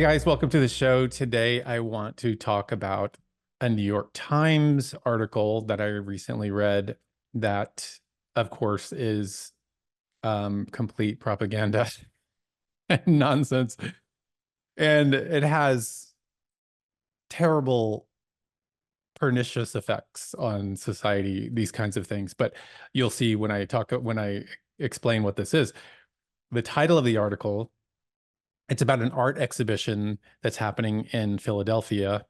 guys, welcome to the show. Today, I want to talk about a New York Times article that I recently read that, of course, is complete propaganda and nonsense. And it has terrible, pernicious effects on society, these kinds of things. But you'll see when I explain what this is. The title of the article, it's about an art exhibition that's happening in Philadelphia.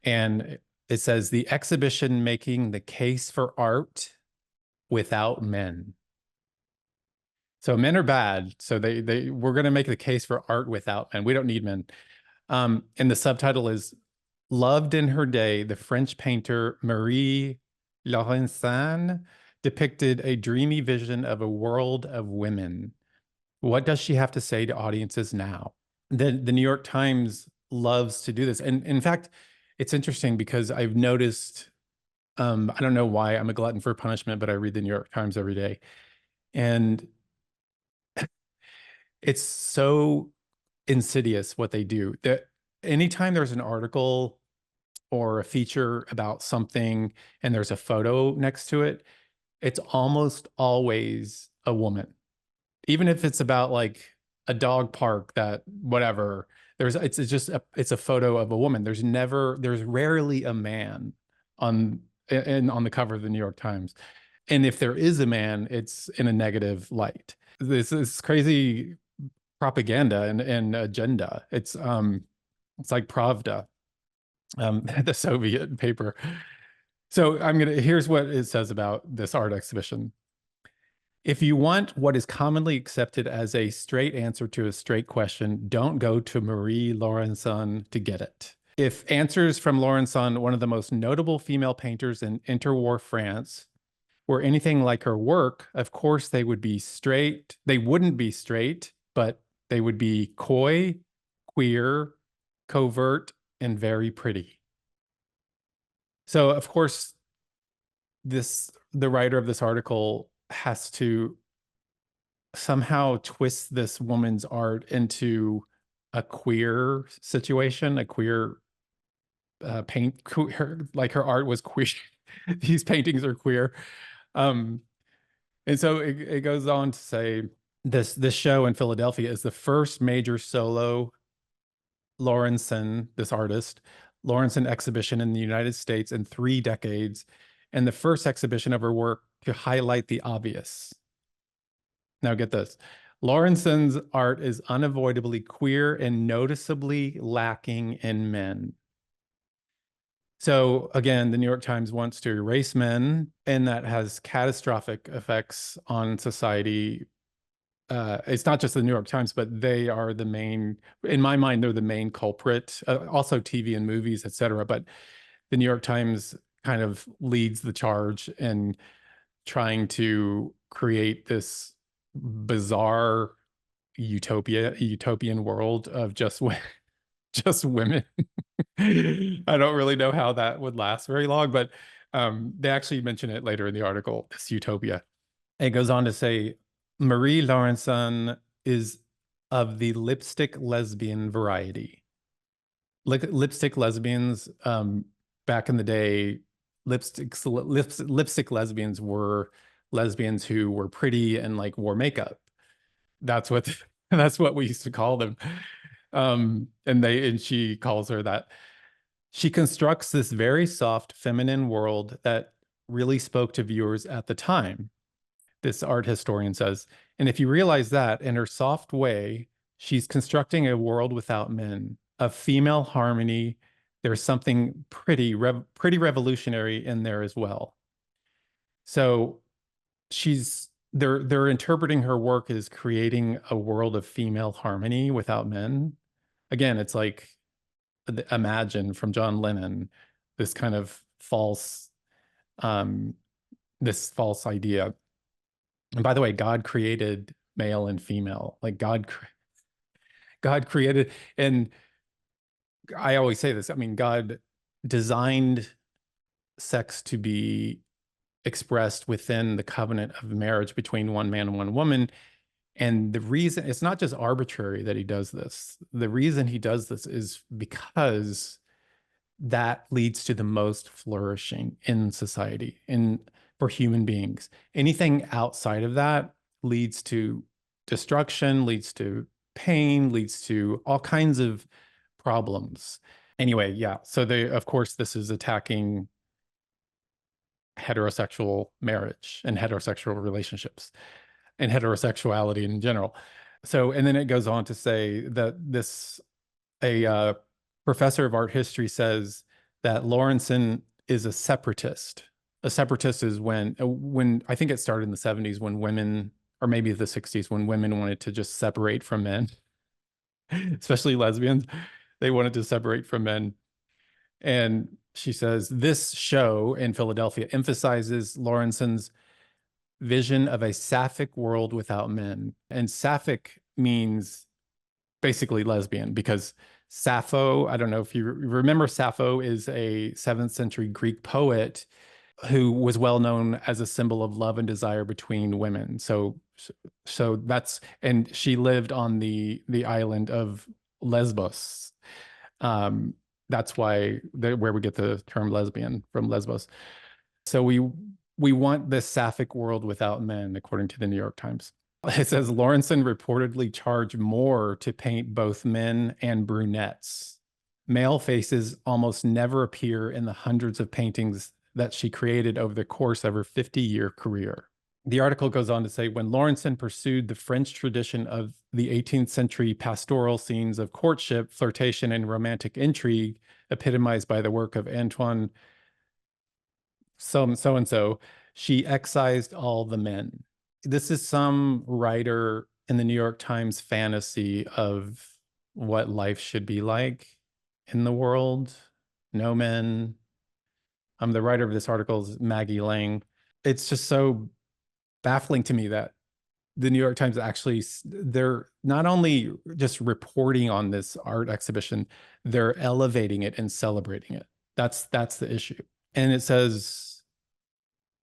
And it says the exhibition making the case for art without men. So men are bad. So we're going to make the case for art without men. We don't need men. And the subtitle is Loved in Her Day, the French painter Marie Laurencin depicted a dreamy vision of a world of women. What does she have to say to audiences now? The New York Times loves to do this. And in fact, it's interesting because I've noticed, I don't know why I'm a glutton for punishment, but I read the New York Times every day. And it's so insidious what they do that anytime there's an article or a feature about something and there's a photo next to it, it's almost always a woman. Even if it's about like a dog park that whatever, it's a photo of a woman. There's rarely a man on on the cover of the New York Times. And if there is a man, it's in a negative light. This is crazy propaganda and agenda. It's like Pravda, the Soviet paper. So here's what it says about this art exhibition. If you want what is commonly accepted as a straight answer to a straight question, don't go to Marie Laurencin to get it. If answers from Laurencin, one of the most notable female painters in interwar France, were anything like her work, of course they would be straight. They wouldn't be straight, but they would be coy, queer, covert, and very pretty. So, of course, the writer of this article has to somehow twist this woman's art into a queer situation, a queer like her art was queer. These paintings are queer. And so it goes on to say this show in Philadelphia is the first major solo Laurencin, this artist, Laurencin exhibition in the United States in 3 decades, and the first exhibition of her work to highlight the obvious. Now get this. Laurencin's art is unavoidably queer and noticeably lacking in men. So again, the New York Times wants to erase men, and that has catastrophic effects on society. It's not just the New York Times, but they are the main, in my mind, they're the main culprit, also TV and movies, etc. But the New York Times kind of leads the charge in trying to create this bizarre utopian world of just women. I don't really know how that would last very long, but they actually mention it later in the article, this utopia. It goes on to say, Marie Laurencin is of the lipstick lesbian variety. Lipstick lesbians, back in the day, lipstick lesbians were lesbians who were pretty and like wore makeup. That's what that's what we used to call them. And she calls her that. She constructs this very soft feminine world that really spoke to viewers at the time, this art historian says. And if you realize that in her soft way, she's constructing a world without men, of female harmony. There's something pretty revolutionary in there as well. So they're interpreting her work as creating a world of female harmony without men. Again, it's like Imagine from John Lennon, this kind of false this false idea. And by the way, God created male and female. Like God created, and I always say this, I mean, God designed sex to be expressed within the covenant of marriage between one man and one woman. And the reason it's not just arbitrary that he does this. The reason he does this is because that leads to the most flourishing in society, in for human beings. Anything outside of that leads to destruction, leads to pain, leads to all kinds of problems. Anyway, yeah. So they, of course, this is attacking heterosexual marriage and heterosexual relationships and heterosexuality in general. So, and then it goes on to say that a professor of art history says that Lawrenson is a separatist. A separatist is when I think it started in the 70s when women, or maybe the 60s, when women wanted to just separate from men, especially lesbians. They wanted to separate from men. And she says this show in Philadelphia emphasizes Lawrenson's vision of a sapphic world without men. And sapphic means basically lesbian because Sappho, I don't know if you remember, Sappho is a 7th century Greek poet who was well known as a symbol of love and desire between women. So that's, and she lived on the island of Lesbos. That's why where we get the term lesbian from, Lesbos. So we want this sapphic world without men, according to the New York Times. It says Lawrenson reportedly charged more to paint both men and brunettes. Male faces almost never appear in the hundreds of paintings that she created over the course of her 50-year career. The article goes on to say, when Lawrenson pursued the French tradition of the 18th century pastoral scenes of courtship, flirtation, and romantic intrigue, epitomized by the work of Antoine so-and-so, she excised all the men. This is some writer in the New York Times fantasy of what life should be like in the world. No men. The writer of this article is Maggie Lang. It's just so baffling to me that the New York Times actually, they're not only just reporting on this art exhibition, they're elevating it and celebrating it. That's the issue. And it says,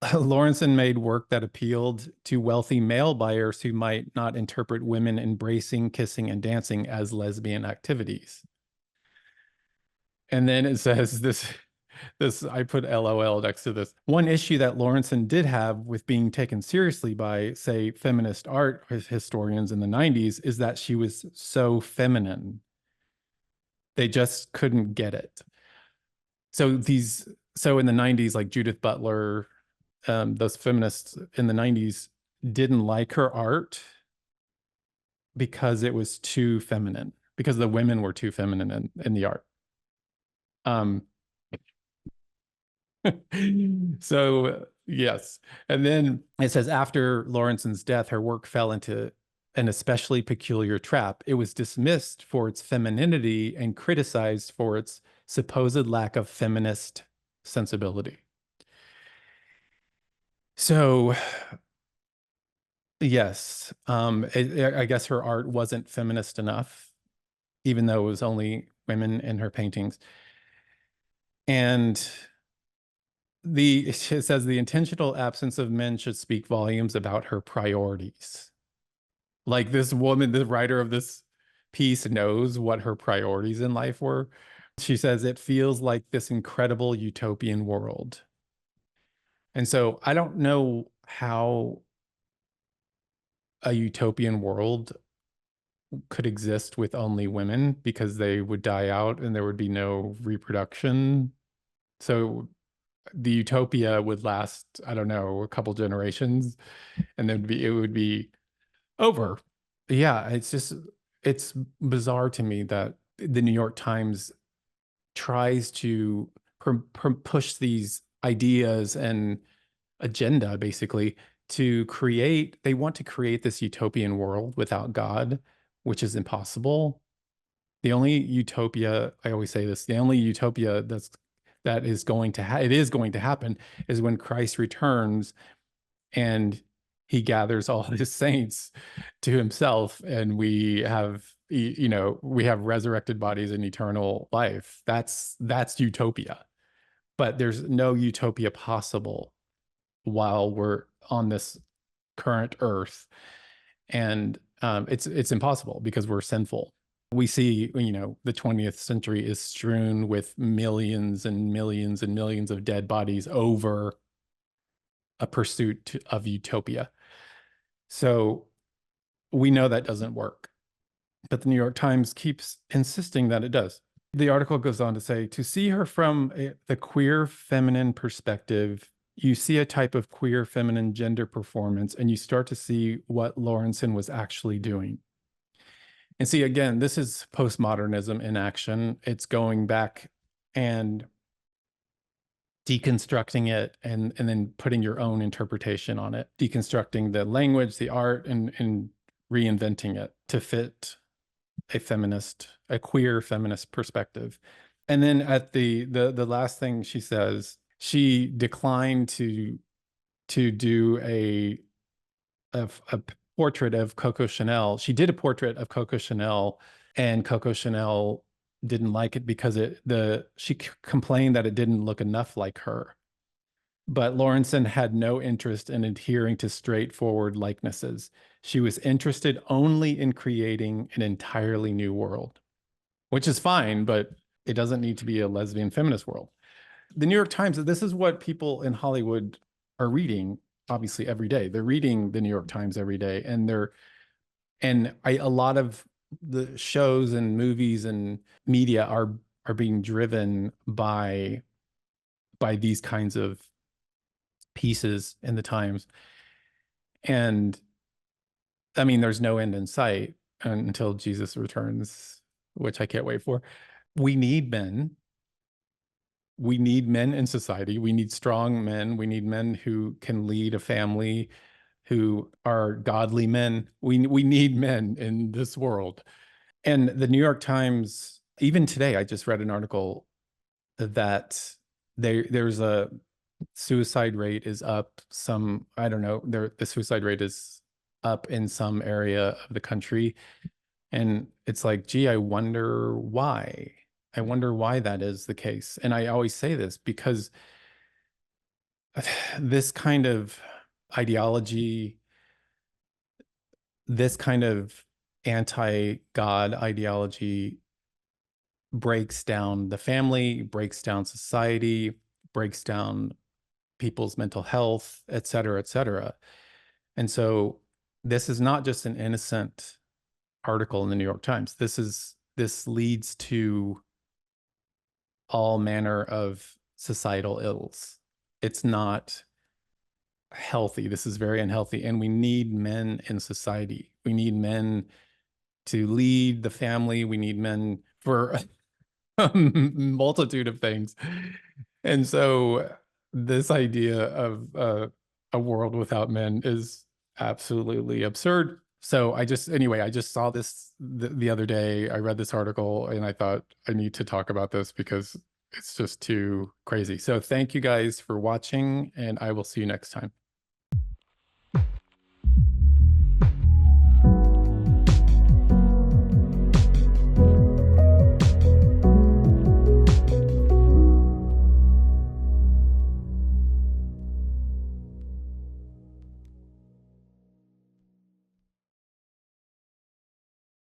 Lawrenson made work that appealed to wealthy male buyers who might not interpret women embracing, kissing, and dancing as lesbian activities. And then it says this, I put LOL next to this. One issue that Lawrenson did have with being taken seriously by, say, feminist art historians in the 90s is that she was so feminine. They just couldn't get it. So in the 90s, like Judith Butler, those feminists in the 90s didn't like her art because it was too feminine, because the women were too feminine in the art. So yes. And then it says after Lawrenson's death, her work fell into an especially peculiar trap. It was dismissed for its femininity and criticized for its supposed lack of feminist sensibility. So yes, I guess her art wasn't feminist enough, even though it was only women in her paintings. And it says the intentional absence of men should speak volumes about her priorities. Like this woman, the writer of this piece, knows what her priorities in life were. She says it feels like this incredible utopian world. And so I don't know how a utopian world could exist with only women, because they would die out and there would be no reproduction. So the utopia would last, I don't know, a couple generations, and then it would be over. Yeah, it's bizarre to me that the New York Times tries to push these ideas and agenda basically they want to create this utopian world without God, which is impossible. The only utopia, I always say this, the only utopia that is going to it is going to happen is when Christ returns and he gathers all his saints to himself, and we have we have resurrected bodies and eternal life. That's utopia. But there's no utopia possible while we're on this current earth. And it's impossible because we're sinful. We see, the 20th century is strewn with millions and millions and millions of dead bodies over a pursuit of utopia. So we know that doesn't work. But the New York Times keeps insisting that it does. The article goes on to say, to see her from the queer feminine perspective, you see a type of queer feminine gender performance, and you start to see what Lawrenson was actually doing. And see, again, this is postmodernism in action. It's going back and deconstructing it and then putting your own interpretation on it, deconstructing the language, the art, and reinventing it to fit a queer feminist perspective. And then at the last thing she says, she declined to do a portrait of Coco Chanel. She did a portrait of Coco Chanel, and Coco Chanel didn't like it because she complained that it didn't look enough like her. But Lawrenson had no interest in adhering to straightforward likenesses. She was interested only in creating an entirely new world, which is fine, but it doesn't need to be a lesbian feminist world. The New York Times, this is what people in Hollywood are reading, obviously, every day. They're reading the New York Times every day, and a lot of the shows and movies and media are being driven by these kinds of pieces in the Times. And I mean, there's no end in sight until Jesus returns, which I can't wait for. We need men. We need men in society. We need strong men. We need men who can lead a family, who are godly men. We need men in this world. And the New York Times, even today, I just read an article that there's a suicide rate is up some, I don't know, the suicide rate is up in some area of the country. And it's like, gee, I wonder why. I wonder why that is the case. And I always say this because this kind of ideology, this kind of anti-God ideology breaks down the family, breaks down society, breaks down people's mental health, et cetera, et cetera. And so this is not just an innocent article in the New York Times. This leads to all manner of societal ills. It's not healthy. This is very unhealthy. And we need men in society. We need men to lead the family. We need men for a multitude of things. And so this idea of a world without men is absolutely absurd. So I just saw this the other day. I read this article and I thought I need to talk about this because it's just too crazy. So thank you guys for watching, and I will see you next time.